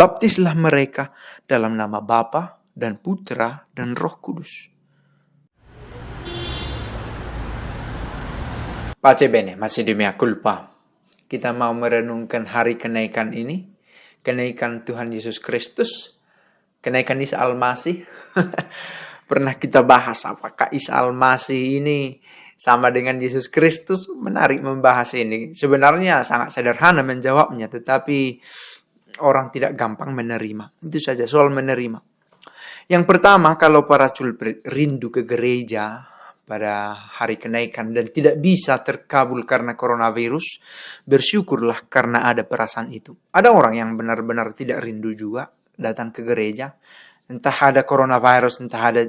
baptislah mereka dalam nama Bapa dan Putra dan Roh Kudus. Pace bene, masih di mea culpa. Kita mau merenungkan hari kenaikan ini, kenaikan Tuhan Yesus Kristus, kenaikan Isa Al-Masih. Pernah kita bahas apakah Isa Al-Masih ini sama dengan Yesus Kristus? Menarik membahas ini. Sebenarnya sangat sederhana menjawabnya, tetapi orang tidak gampang menerima. Itu saja soal menerima. Yang pertama, kalau para culprit rindu ke gereja pada hari kenaikan dan tidak bisa terkabul karena coronavirus, bersyukurlah karena ada perasaan itu. Ada orang yang benar-benar tidak rindu juga datang ke gereja. Entah ada coronavirus,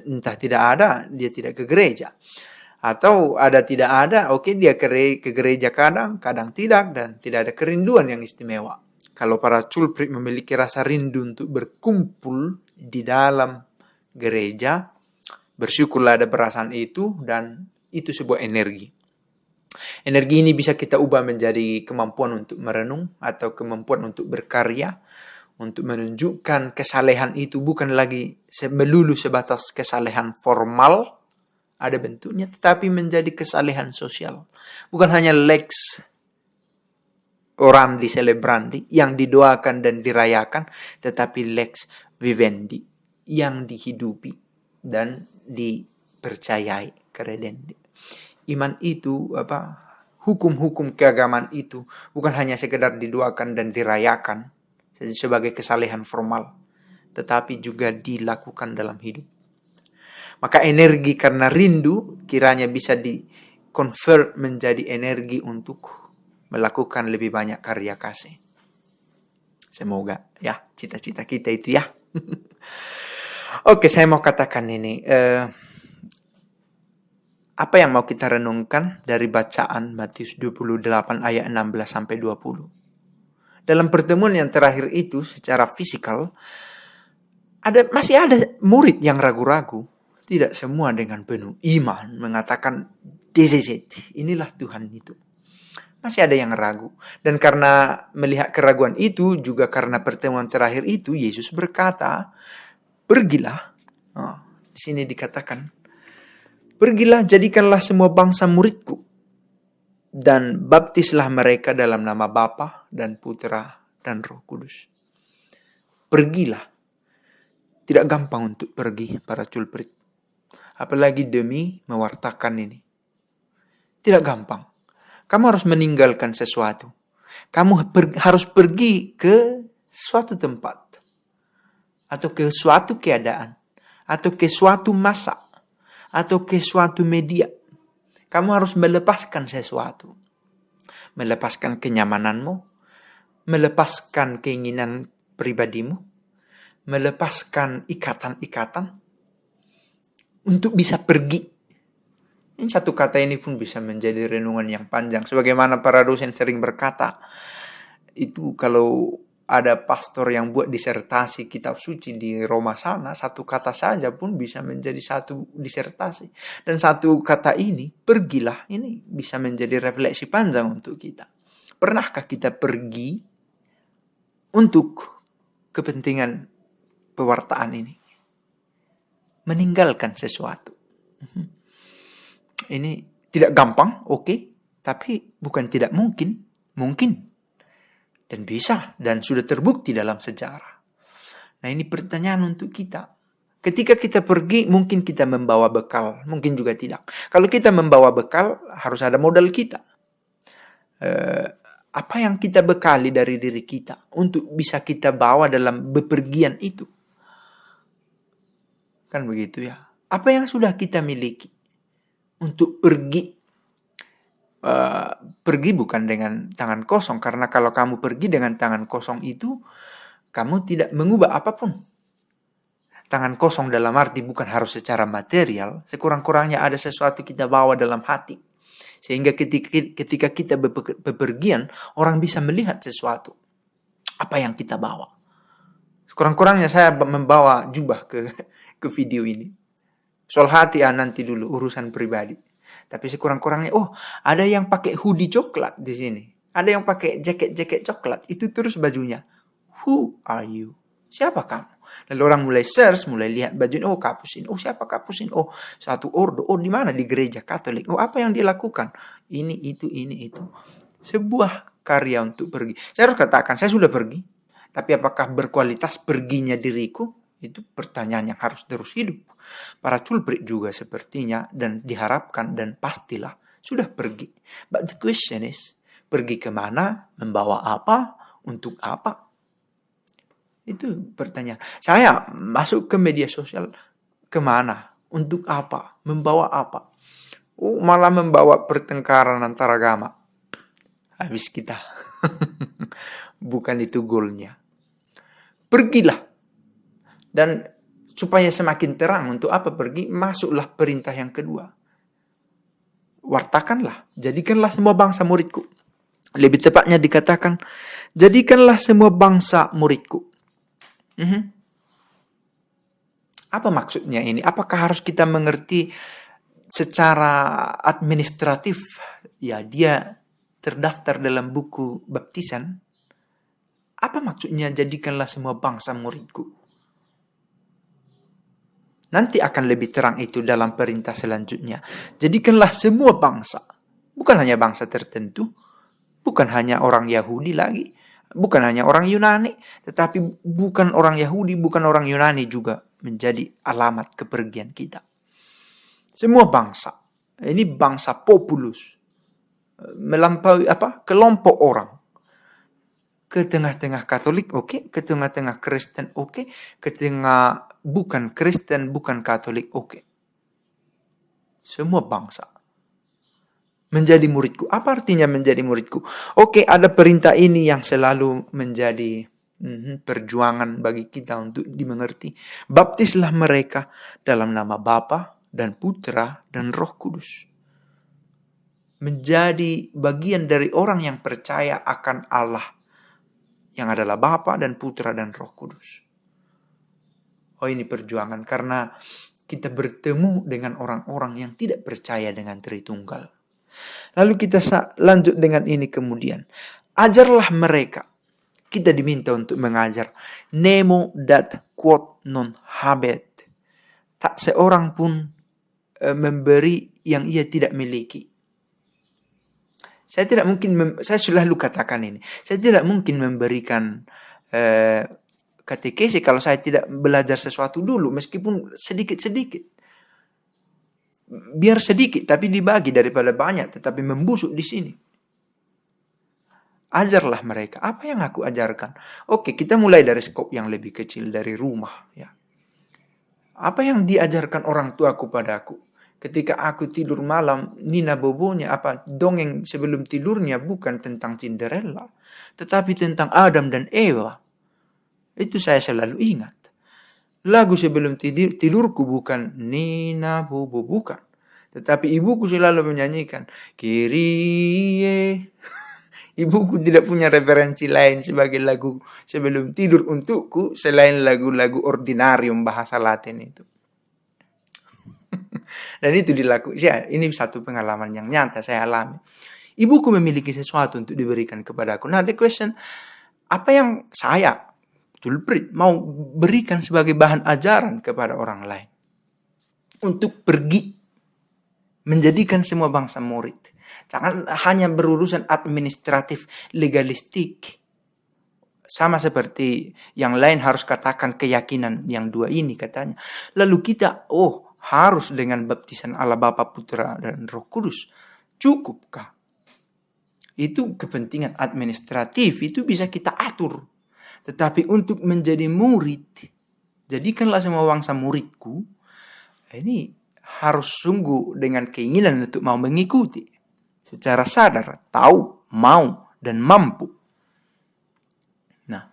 entah tidak ada, dia tidak ke gereja. Atau ada tidak ada, oke, dia ke gereja kadang tidak, dan tidak ada kerinduan yang istimewa. Kalau para culprit memiliki rasa rindu untuk berkumpul di dalam gereja, bersyukurlah ada perasaan itu, dan itu sebuah energi. Energi ini bisa kita ubah menjadi kemampuan untuk merenung atau kemampuan untuk berkarya, untuk menunjukkan kesalehan itu bukan lagi melulu sebatas kesalehan formal, ada bentuknya, tetapi menjadi kesalehan sosial. Bukan hanya lex orandi celebrandi yang didoakan dan dirayakan, tetapi lex vivendi yang dihidupi dan dipercayai, credendi. Iman itu hukum-hukum keagamaan itu bukan hanya sekedar didoakan dan dirayakan sebagai kesalehan formal, tetapi juga dilakukan dalam hidup. Maka energi karena rindu kiranya bisa di-convert menjadi energi untuk melakukan lebih banyak karya kasih. Semoga ya cita-cita kita itu ya. Oke, saya mau katakan ini. Apa yang mau kita renungkan dari bacaan Matius 28 ayat 16 sampai 20. Dalam pertemuan yang terakhir itu secara fisikal masih ada murid yang ragu-ragu. Tidak semua dengan penuh iman mengatakan this is it. Inilah Tuhan itu. Masih ada yang ragu. Dan karena melihat keraguan itu, juga karena pertemuan terakhir itu, Yesus berkata, pergilah. Di sini dikatakan, pergilah, jadikanlah semua bangsa muridku, dan baptislah mereka dalam nama Bapa dan Putra dan Roh Kudus. Pergilah. Tidak gampang untuk pergi para culprit. Apalagi demi mewartakan ini. Tidak gampang. Kamu harus meninggalkan sesuatu. Kamu harus pergi ke suatu tempat. Atau ke suatu keadaan. Atau ke suatu masa. Atau ke suatu media. Kamu harus melepaskan sesuatu. Melepaskan kenyamananmu. Melepaskan keinginan pribadimu. Melepaskan ikatan-ikatan. Untuk bisa pergi. Ini satu kata ini pun bisa menjadi renungan yang panjang. Sebagaimana para dosen sering berkata, itu kalau ada pastor yang buat disertasi kitab suci di Roma sana, satu kata saja pun bisa menjadi satu disertasi. Dan satu kata ini, pergilah, ini bisa menjadi refleksi panjang untuk kita. Pernahkah kita pergi untuk kepentingan pewartaan ini? Meninggalkan sesuatu. Ini tidak gampang, oke, tapi bukan tidak mungkin, dan bisa, dan sudah terbukti dalam sejarah. Nah, ini pertanyaan untuk kita. Ketika kita pergi, mungkin kita membawa bekal, mungkin juga tidak. Kalau kita membawa bekal, harus ada modal kita. Apa yang kita bekali dari diri kita untuk bisa kita bawa dalam bepergian itu? Kan begitu ya. Apa yang sudah kita miliki? Untuk pergi. Pergi bukan dengan tangan kosong. Karena kalau kamu pergi dengan tangan kosong itu, kamu tidak mengubah apapun. Tangan kosong dalam arti bukan harus secara material. Sekurang-kurangnya ada sesuatu kita bawa dalam hati. Sehingga ketika kita bepergian, orang bisa melihat sesuatu. Apa yang kita bawa. Sekurang-kurangnya saya membawa jubah ke video ini. Soal hati nanti dulu urusan pribadi. Tapi sekurang-kurangnya ada yang pakai hoodie coklat di sini. Ada yang pakai jaket coklat. Itu terus bajunya. Who are you? Siapa kamu? Lalu orang mulai search, mulai lihat baju ini. Oh, Kapus ini. Oh, siapa Kapus ini? Oh, satu ordo. Oh, di mana? Di gereja Katolik. Oh, apa yang dia lakukan? Ini, itu. Sebuah karya untuk pergi. Saya harus katakan, saya sudah pergi. Tapi apakah berkualitas perginya diriku? Itu pertanyaan yang harus terus hidup. Para culprit juga sepertinya, dan diharapkan, dan pastilah sudah pergi. But the question is, pergi kemana? Membawa apa? Untuk apa? Itu pertanyaan. Saya masuk ke media sosial kemana? Untuk apa? Membawa apa? Malah membawa pertengkaran antar agama. Habis kita. Bukan itu goalnya. Pergilah. Dan supaya semakin terang untuk apa pergi, masuklah perintah yang kedua. Wartakanlah. Jadikanlah semua bangsa muridku. Lebih tepatnya dikatakan, jadikanlah semua bangsa muridku. Apa maksudnya ini? Apakah harus kita mengerti secara administratif? Ya, dia terdaftar dalam buku baptisan. Apa maksudnya jadikanlah semua bangsa muridku? Nanti akan lebih terang itu dalam perintah selanjutnya. Jadikanlah semua bangsa. Bukan hanya bangsa tertentu. Bukan hanya orang Yahudi lagi. Bukan hanya orang Yunani, tetapi bukan orang Yahudi, bukan orang Yunani juga menjadi alamat kepergian kita. Semua bangsa. Ini bangsa populus. Melampaui kelompok orang. Ke tengah-tengah Katolik, oke. Ke tengah-tengah Kristen, oke. Ke tengah bukan Kristen, bukan Katolik, oke. Semua bangsa. Menjadi muridku. Apa artinya menjadi muridku? Oke, ada perintah ini yang selalu menjadi perjuangan bagi kita untuk dimengerti. Baptislah mereka dalam nama Bapa dan Putra dan Roh Kudus. Menjadi bagian dari orang yang percaya akan Allah, yang adalah Bapa dan Putra dan Roh Kudus. Oh, ini perjuangan karena kita bertemu dengan orang-orang yang tidak percaya dengan Tritunggal. Lalu kita lanjut dengan ini kemudian. Ajarlah mereka. Kita diminta untuk mengajar. Nemo dat quod non habet. Tak seorang pun memberi yang ia tidak miliki. Saya selalu katakan ini. Saya tidak mungkin memberikan katekesi kalau saya tidak belajar sesuatu dulu. Meskipun sedikit-sedikit. Biar sedikit tapi dibagi daripada banyak tetapi membusuk di sini. Ajarlah mereka. Apa yang aku ajarkan? Oke, kita mulai dari skop yang lebih kecil, dari rumah. Ya. Apa yang diajarkan orang tuaku padaku? Ketika aku tidur malam, Nina bobonya, dongeng sebelum tidurnya bukan tentang Cinderella, tetapi tentang Adam dan Eva. Itu saya selalu ingat. Lagu sebelum tidurku bukan Nina Bobo, bukan. Tetapi ibuku selalu menyanyikan Kyrie. Ibuku tidak punya referensi lain sebagai lagu sebelum tidur untukku selain lagu-lagu ordinarium bahasa Latin itu. Dan itu dilakukan. Ya, ini satu pengalaman yang nyata saya alami. Ibuku memiliki sesuatu untuk diberikan kepadaku. Nah, the question, apa yang saya mau berikan sebagai bahan ajaran kepada orang lain untuk pergi menjadikan semua bangsa murid. Jangan hanya berurusan administratif legalistik. Sama seperti yang lain harus katakan keyakinan yang dua ini katanya. Lalu kita harus dengan baptisan Allah Bapa, Putra dan Roh Kudus. Cukupkah? Itu kepentingan administratif, itu bisa kita atur. Tetapi untuk menjadi murid, jadikanlah semua bangsa muridku, ini harus sungguh dengan keinginan untuk mau mengikuti. Secara sadar, tahu, mau, dan mampu. Nah,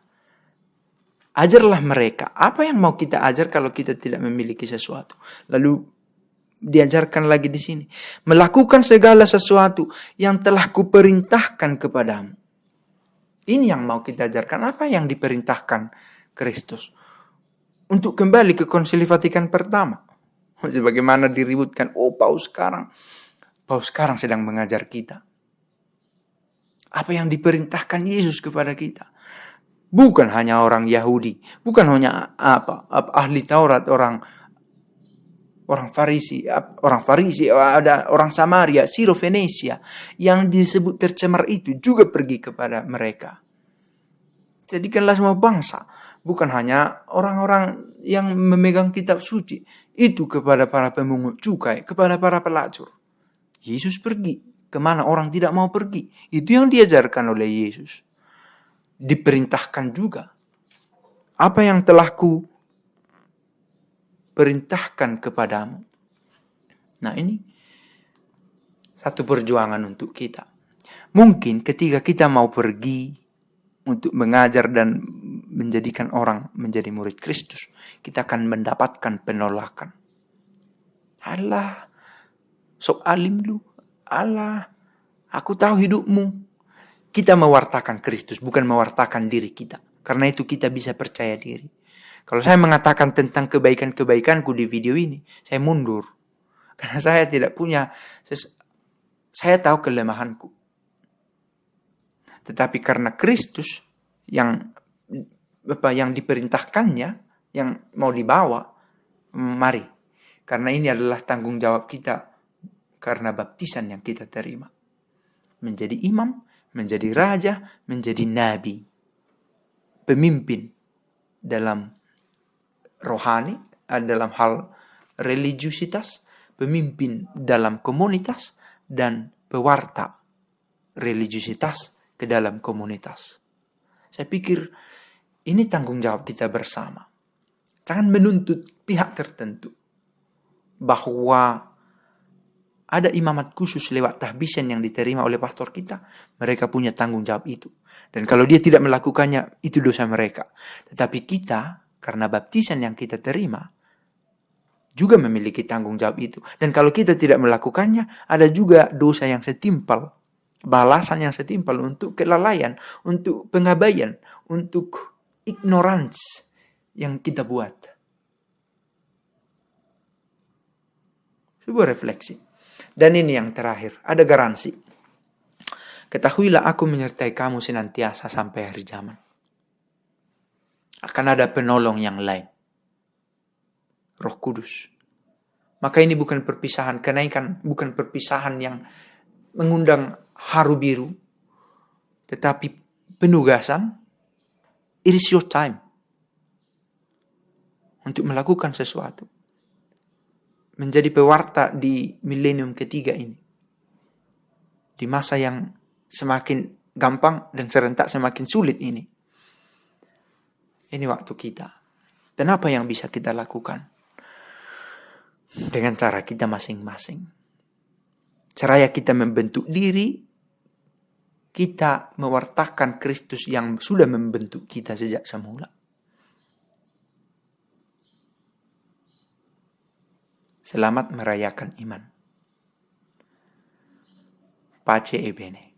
ajarlah mereka. Apa yang mau kita ajar kalau kita tidak memiliki sesuatu? Lalu diajarkan lagi di sini. Melakukan segala sesuatu yang telah kuperintahkan kepadamu. Ini yang mau kita ajarkan. Apa yang diperintahkan Kristus? Untuk kembali ke Konsili Vatikan pertama. Sebagaimana diributkan. Paus sekarang sedang mengajar kita. Apa yang diperintahkan Yesus kepada kita? Bukan hanya orang Yahudi, bukan hanya ahli Taurat, orang Farisi, ada orang Samaria, Siro Venesia yang disebut tercemar itu juga pergi kepada mereka. Jadikanlah semua bangsa, bukan hanya orang-orang yang memegang kitab suci, itu kepada para pemungut cukai, kepada para pelacur. Yesus pergi kemana orang tidak mau pergi. Itu yang diajarkan oleh Yesus. Diperintahkan juga. Apa yang telah ku perintahkan kepadamu. Nah, ini satu perjuangan untuk kita. Mungkin ketika kita mau pergi untuk mengajar dan menjadikan orang menjadi murid Kristus, kita akan mendapatkan penolakan. Allah, sok alim lu. Allah, aku tahu hidupmu. Kita mewartakan Kristus, bukan mewartakan diri kita. Karena itu kita bisa percaya diri. Kalau saya mengatakan tentang kebaikan-kebaikanku di video ini, saya mundur. Karena saya tidak punya, saya tahu kelemahanku. Tetapi karena Kristus yang diperintahkannya, yang mau dibawa, mari. Karena ini adalah tanggung jawab kita karena baptisan yang kita terima. Menjadi imam, menjadi raja, menjadi nabi. Pemimpin dalam rohani, dalam hal religiusitas, pemimpin dalam komunitas, dan pewarta religiusitas ke dalam komunitas. Saya pikir ini tanggung jawab kita bersama. Jangan menuntut pihak tertentu bahwa ada imamat khusus lewat tahbisan yang diterima oleh pastor kita. Mereka punya tanggung jawab itu. Dan kalau dia tidak melakukannya, itu dosa mereka. Tetapi kita, karena baptisan yang kita terima, juga memiliki tanggung jawab itu. Dan kalau kita tidak melakukannya, ada juga dosa yang setimpal. Balasan yang setimpal untuk kelalaian, untuk pengabaian, untuk ignorance yang kita buat. Sebuah refleksi. Dan ini yang terakhir, ada garansi. Ketahuilah aku menyertai kamu senantiasa sampai akhir zaman. Akan ada penolong yang lain. Roh Kudus. Maka ini bukan perpisahan kenaikan, bukan perpisahan yang mengundang haru biru. Tetapi penugasan, it is your time. Untuk melakukan sesuatu. Menjadi pewarta di milenium ketiga ini. Di masa yang semakin gampang dan serentak semakin sulit ini. Ini waktu kita. Dan apa yang bisa kita lakukan? Dengan cara kita masing-masing. Caranya kita membentuk diri. Kita mewartakan Kristus yang sudah membentuk kita sejak semula. Selamat merayakan iman. Pace e bene.